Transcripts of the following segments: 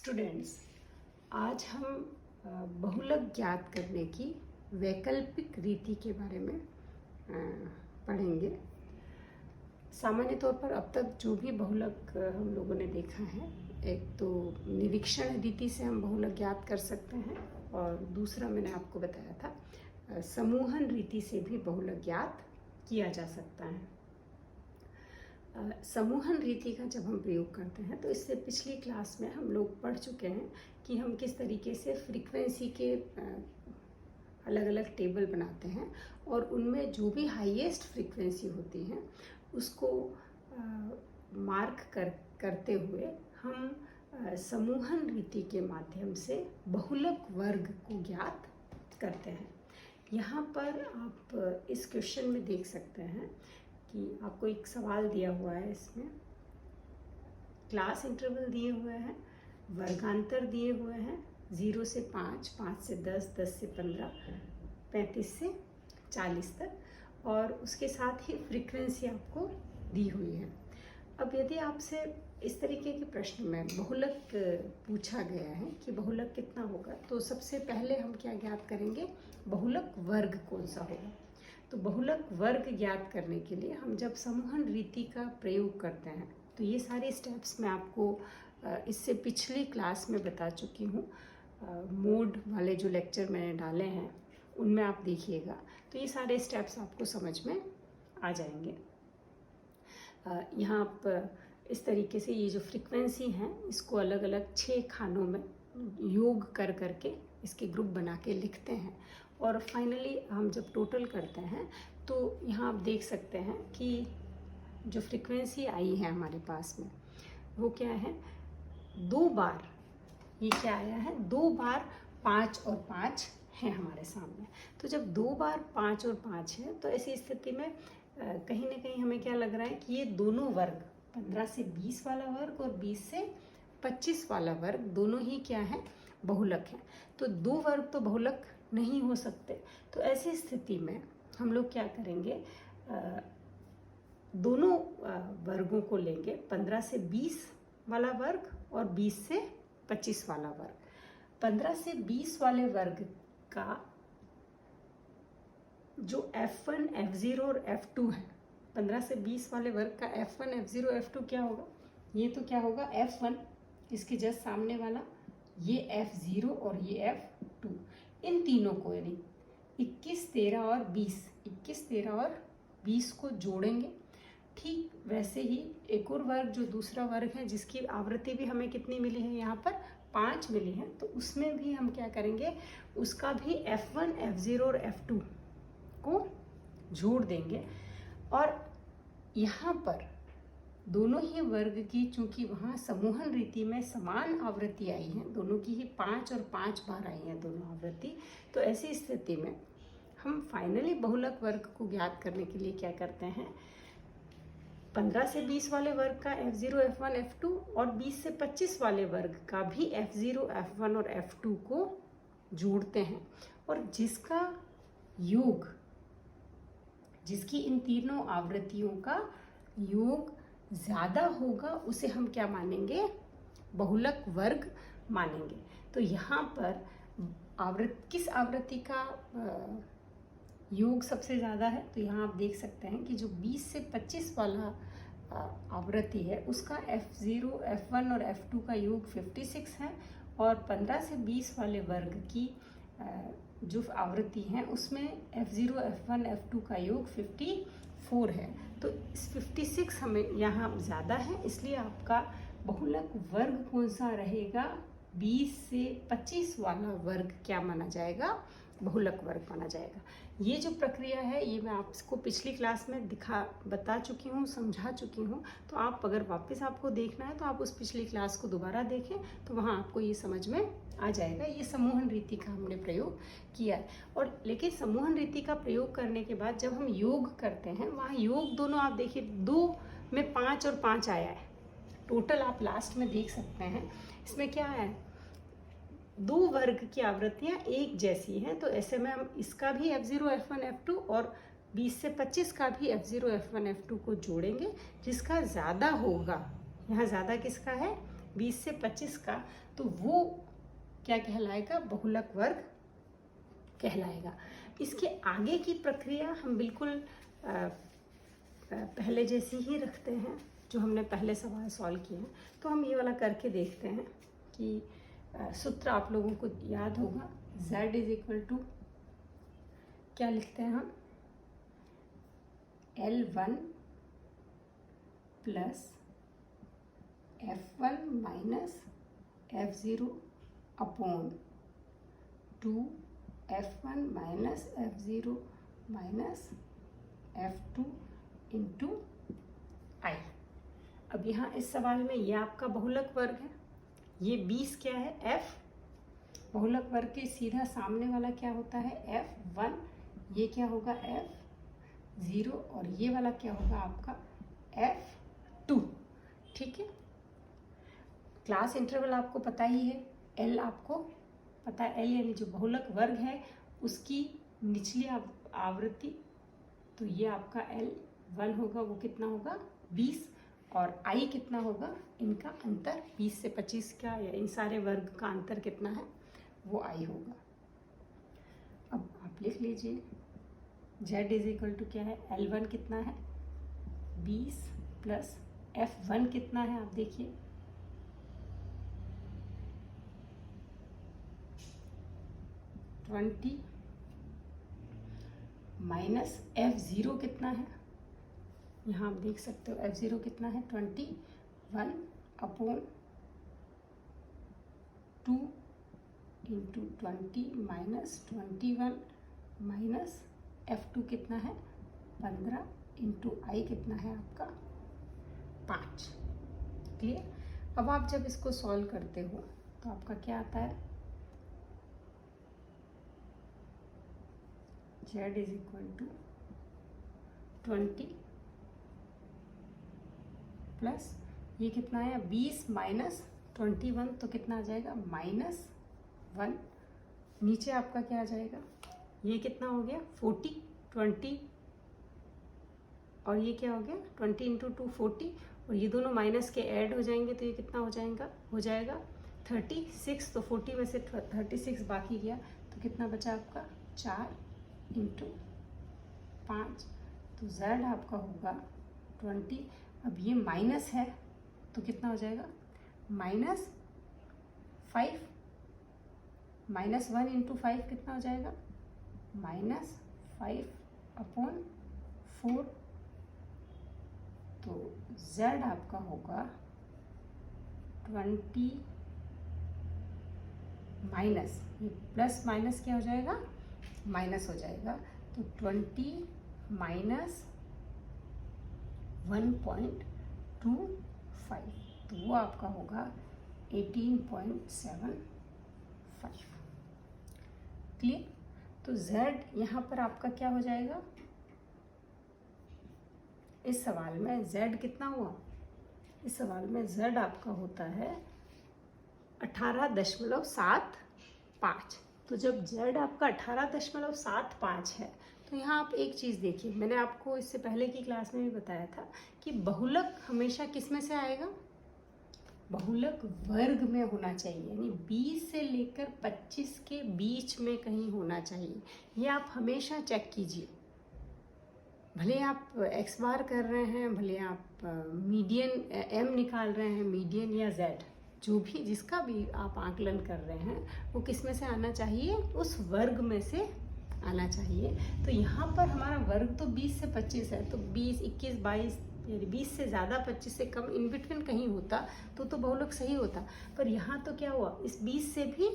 Students, आज हम बहुलक ज्ञात करने की वैकल्पिक रीति के बारे में पढ़ेंगे। सामान्य तौर पर अब तक जो भी बहुलक हम लोगों ने देखा है, एक तो निरीक्षण रीति से हम बहुलक ज्ञात कर सकते हैं और दूसरा मैंने आपको बताया था समूहन रीति से भी बहुलक ज्ञात किया जा सकता है। समूहन रीति का जब हम प्रयोग करते हैं तो इससे पिछली क्लास में हम लोग पढ़ चुके हैं कि हम किस तरीके से फ्रीक्वेंसी के अलग अलग टेबल बनाते हैं और उनमें जो भी हाईएस्ट फ्रीक्वेंसी होती है उसको मार्क करते हुए हम समूहन रीति के माध्यम से बहुलक वर्ग को ज्ञात करते हैं। यहाँ पर आप इस क्वेश्चन में देख सकते हैं कि आपको एक सवाल दिया हुआ है, इसमें क्लास इंटरवल दिए हुए हैं, वर्गांतर दिए हुए हैं 0 से 5, 5 से 10, 10 से 15, 35 से 40 तक और उसके साथ ही फ्रीक्वेंसी आपको दी हुई है। अब यदि आपसे इस तरीके के प्रश्न में बहुलक पूछा गया है कि बहुलक कितना होगा, तो सबसे पहले हम क्या ज्ञात करेंगे, बहुलक वर्ग कौन सा होगा। तो बहुलक वर्ग ज्ञात करने के लिए हम जब समूहन रीति का प्रयोग करते हैं तो ये सारे स्टेप्स मैं आपको इससे पिछली क्लास में बता चुकी हूँ। मोड वाले जो लेक्चर मैंने डाले हैं उनमें आप देखिएगा, तो ये सारे स्टेप्स आपको समझ में आ जाएंगे। यहाँ आप इस तरीके से ये जो फ्रीक्वेंसी हैं इसको अलग अलग 6 खानों में योग कर करके इसके ग्रुप बना के लिखते हैं और फाइनली हम जब टोटल करते हैं तो यहाँ आप देख सकते हैं कि जो फ्रीक्वेंसी आई है हमारे पास में वो क्या है, 2 बार ये क्या आया है, 2 बार 5 और 5 है हमारे सामने। तो जब 2 बार 5 और 5 है तो ऐसी स्थिति में कहीं ना कहीं हमें क्या लग रहा है कि ये दोनों वर्ग 15 से 20 वाला वर्ग और 20 से 25 वाला वर्ग दोनों ही क्या है, बहुलक है। तो 2 वर्ग तो बहुलक नहीं हो सकते। तो ऐसी स्थिति में हम लोग क्या करेंगे, दोनों वर्गों को लेंगे, 15 से 20 वाला वर्ग और 20 से 25 वाला वर्ग। 15 से 20 वाले वर्ग का जो F1, F0 और F2 है, 15 से 20 वाले वर्ग का F1, F0, F2 क्या होगा, ये तो क्या होगा F1, इसके जस्ट सामने वाला, ये F0 और ये F2, इन तीनों को यानी 21, 13 और 20, 21, 13 और 20 को जोड़ेंगे। ठीक वैसे ही एक और वर्ग जो दूसरा वर्ग है जिसकी आवृत्ति भी हमें कितनी मिली है, यहाँ पर 5 मिली है, तो उसमें भी हम क्या करेंगे, उसका भी F1, F0 और F2 को जोड़ देंगे। और यहाँ पर दोनों ही वर्ग की, चूंकि वहाँ समूहन रीति में समान आवृत्ति आई है, दोनों की ही 5 और 5 बार आई है दोनों आवृत्ति, तो ऐसी स्थिति में हम फाइनली बहुलक वर्ग को ज्ञात करने के लिए क्या करते हैं, 15 से 20 वाले वर्ग का F0, F1, F2 और 20 से 25 वाले वर्ग का भी F0, F1 और F2 को जोड़ते हैं और जिसका योग, जिसकी इन तीनों आवृत्तियों का योग ज़्यादा होगा उसे हम क्या मानेंगे, बहुलक वर्ग मानेंगे। तो यहाँ पर किस आवृत्ति का योग सबसे ज़्यादा है, तो यहाँ आप देख सकते हैं कि जो 20 से 25 वाला आवृत्ति है उसका F0, F1 और F2 का योग 56 है और 15 से 20 वाले वर्ग की जो आवृत्ति है उसमें F0, F1, F2 का योग 54 है। तो इस 56 हमें यहाँ ज़्यादा है, इसलिए आपका बहुलक वर्ग कौन सा रहेगा, 20 से 25 वाला वर्ग क्या माना जाएगा, बहुलक वर्ग माना जाएगा। ये जो प्रक्रिया है ये मैं आपको पिछली क्लास में बता चुकी हूँ, समझा चुकी हूँ। तो आप अगर वापस आपको देखना है तो आप उस पिछली क्लास को दोबारा देखें, तो वहाँ आपको ये समझ में आ जाएगा। ये समूहन रीति का हमने प्रयोग किया है। और लेकिन समूहन रीति का प्रयोग करने के बाद जब हम योग करते हैं, वहाँ योग दोनों आप देखिए, 2 में 5 और 5 आया है, टोटल आप लास्ट में देख सकते हैं। इसमें क्या है, 2 वर्ग की आवृत्तियाँ एक जैसी हैं, तो ऐसे में हम इसका भी F0, F1, F2 और 20 से 25 का भी F0, F1, F2 को जोड़ेंगे, जिसका ज़्यादा होगा। यहाँ ज़्यादा किसका है, 20 से 25 का, तो वो क्या कहलाएगा? बहुलक वर्ग कहलाएगा। इसके आगे की प्रक्रिया हम बिल्कुल पहले जैसी ही रखते हैं, जो हमने पहले सवाल सॉल्व किए हैं। तो हम ये वाला करके देखते हैं कि सूत्र आप लोगों को याद होगा। z इज इक्वल टू क्या लिखते हैं हम? L1 plus F1 minus F0 upon 2 F1 minus F0 minus F2 into I। अब यहाँ इस सवाल में ये आपका बहुलक वर्ग है, ये 20 क्या है? F। बहुलक वर्ग के सीधा सामने वाला क्या होता है? F1। ये क्या होगा? F0। और ये वाला क्या होगा आपका? F2। ठीक है। क्लास इंटरवल आपको पता ही है, L आपको पता है, L यानी जो बहुलक वर्ग है उसकी निचली आवृत्ति, तो ये आपका L1 होगा, वो कितना होगा? 20। और I कितना होगा? इनका अंतर 20 से 25 का, या इन सारे वर्ग का अंतर कितना है? वो I होगा। अब आप लिख लीजिए Z इज इक्वल टू क्या है? L1 कितना है? 20 प्लस F1 कितना है? आप देखिए 20 माइनस F0 कितना है? यहाँ आप देख सकते हो F0 कितना है? 21 upon 2 into 20 minus 21 minus F2 कितना है? 15 इंटू I कितना है आपका? 5। क्लियर? अब आप जब इसको सॉल्व करते हो तो आपका क्या आता है? Z is equal to 20 plus ये कितना है? 20 माइनस 21, तो कितना आ जाएगा? -1। नीचे आपका क्या आ जाएगा? ये कितना हो गया? 40, 20 और ये क्या हो गया? 20 इंटू 2 40, और ये दोनों माइनस के ऐड हो जाएंगे, तो ये कितना हो जाएगा? हो जाएगा 36। तो 40 में से 36 बाकी गया, तो कितना बचा आपका? 4 इंटू 5, तो Z आपका होगा 20। अब ये माइनस है तो कितना हो जाएगा? -5 माइनस 1 इंटू 5 कितना हो जाएगा? -5 अपॉन 4। तो Z आपका होगा 20 माइनस, ये प्लस माइनस क्या हो जाएगा? माइनस हो जाएगा, तो 20 माइनस 1.25, तो वो आपका होगा 18.75। क्लियर? तो Z यहाँ पर आपका क्या हो जाएगा? इस सवाल में Z कितना हुआ? इस सवाल में Z आपका होता है 18.75। तो जब Z आपका 18.75 है, तो यहाँ आप एक चीज़ देखिए, मैंने आपको इससे पहले की क्लास में भी बताया था कि बहुलक हमेशा किस में से आएगा? बहुलक वर्ग में होना चाहिए, यानी 20 से लेकर 25 के बीच में कहीं होना चाहिए। ये आप हमेशा चेक कीजिए, भले आप x बार कर रहे हैं, भले आप मीडियन m निकाल रहे हैं, मीडियन या z, जो भी जिसका भी आप आकलन कर रहे हैं, वो किस में से आना चाहिए? उस वर्ग में से आना चाहिए। तो यहाँ पर हमारा वर्ग तो 20 से 25 है, तो 20, 21, 22, 20 से ज़्यादा 25 से कम इन बिटवीन कहीं होता तो बहुलक सही होता। पर यहाँ तो क्या हुआ? इस 20 से भी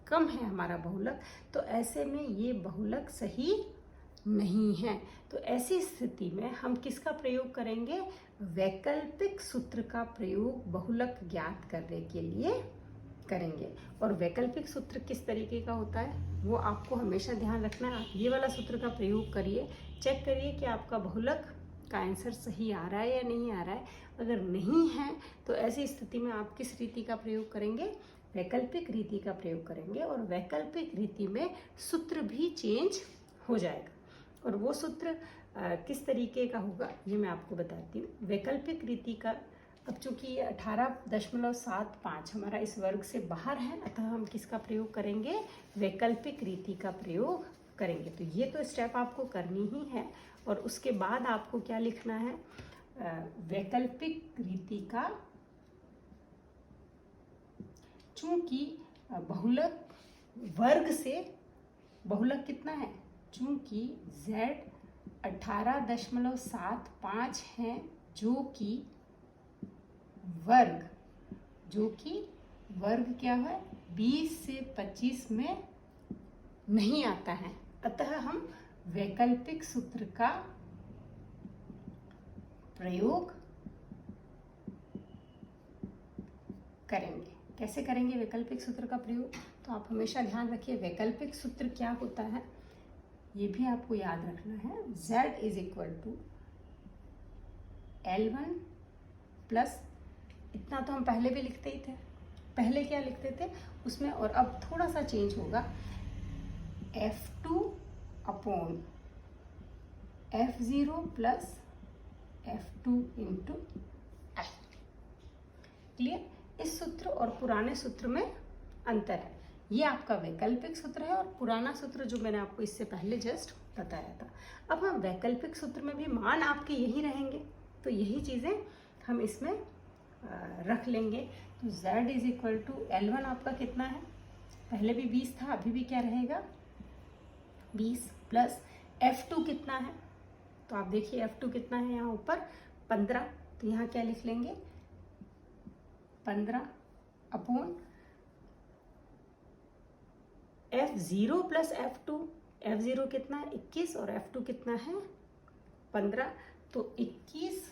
कम है हमारा बहुलक, तो ऐसे में ये बहुलक सही नहीं है। तो ऐसी स्थिति में हम किसका प्रयोग करेंगे? वैकल्पिक सूत्र का प्रयोग बहुलक ज्ञात करने के लिए करेंगे। और वैकल्पिक सूत्र किस तरीके का होता है वो आपको हमेशा ध्यान रखना है। आप ये वाला सूत्र का प्रयोग करिए, चेक करिए कि आपका बहुलक का आंसर सही आ रहा है या नहीं आ रहा है। अगर नहीं है तो ऐसी स्थिति में आप किस रीति का प्रयोग करेंगे? वैकल्पिक रीति का प्रयोग करेंगे। और वैकल्पिक रीति में सूत्र भी चेंज हो जाएगा। और वो सूत्र किस तरीके का होगा ये मैं आपको बताती हूँ। वैकल्पिक रीति का अब चूंकि 18.75 हमारा इस वर्ग से बाहर है, अतः हम किसका प्रयोग करेंगे, वैकल्पिक रीति का प्रयोग करेंगे। तो ये तो स्टेप आपको करनी ही है, और उसके बाद आपको क्या लिखना है, वैकल्पिक रीति का, चूंकि बहुलक वर्ग से बहुलक कितना है, चूंकि z 18.75 है, जो कि वर्ग क्या है, 20 से 25 में नहीं आता है, अतः हम वैकल्पिक सूत्र का प्रयोग करेंगे। कैसे करेंगे वैकल्पिक सूत्र का प्रयोग, तो आप हमेशा ध्यान रखिए वैकल्पिक सूत्र क्या होता है, ये भी आपको याद रखना है। z is equal to L1 plus, इतना तो हम पहले भी लिखते ही थे, पहले क्या लिखते थे उसमें, और अब थोड़ा सा चेंज होगा, F2 upon F0 plus F2 into I। Clear, इस सूत्र और पुराने सूत्र में अंतर है। ये आपका वैकल्पिक सूत्र है, और पुराना सूत्र जो मैंने आपको इससे पहले जस्ट बताया था। अब हम वैकल्पिक सूत्र में भी मान आपके यही रहेंगे, तो यही चीज़ें हम इसमें रख लेंगे। तो z is equal to L1 आपका कितना है, पहले भी 20 था, अभी भी क्या रहेगा 20, प्लस F2 कितना है, तो आप देखिए F2 कितना है यहाँ ऊपर 15, तो यहाँ क्या लिख लेंगे 15 upon F0 plus F2, F0 कितना है 21 और F2 कितना है 15, तो 21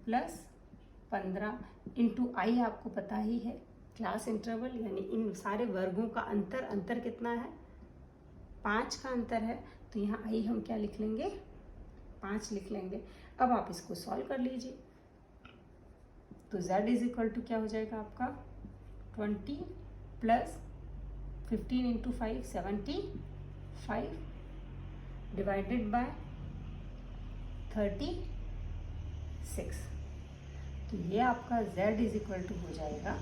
प्लस 15 इंटू I आपको पता ही है क्लास इंटरवल, यानी इन सारे वर्गों का अंतर कितना है 5 का अंतर है, तो यहाँ I हम क्या लिख लेंगे 5 लिख लेंगे। अब आप इसको सॉल्व कर लीजिए, तो z इज इक्वल टू क्या हो जाएगा आपका 20 प्लस 15 इंटू 5 75 डिवाइडेड बाय 36, तो ये आपका z इज इक्वल टू हो जाएगा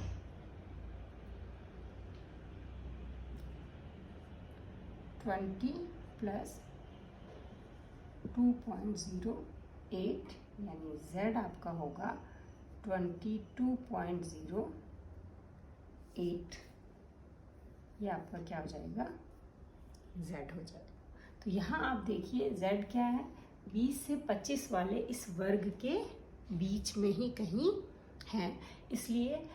20 प्लस 2.08, यानी z आपका होगा 22.08, ये आपका क्या हो जाएगा z हो जाएगा। तो यहाँ आप देखिए z क्या है, 20 से 25 वाले इस वर्ग के बीच में ही कहीं है, इसलिए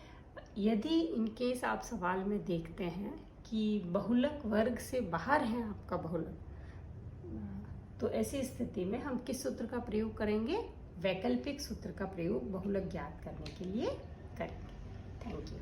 यदि इनकेस आप सवाल में देखते हैं कि बहुलक वर्ग से बाहर है आपका बहुलक, तो ऐसी स्थिति में हम किस सूत्र का प्रयोग करेंगे, वैकल्पिक सूत्र का प्रयोग बहुलक ज्ञात करने के लिए करेंगे। Thank you.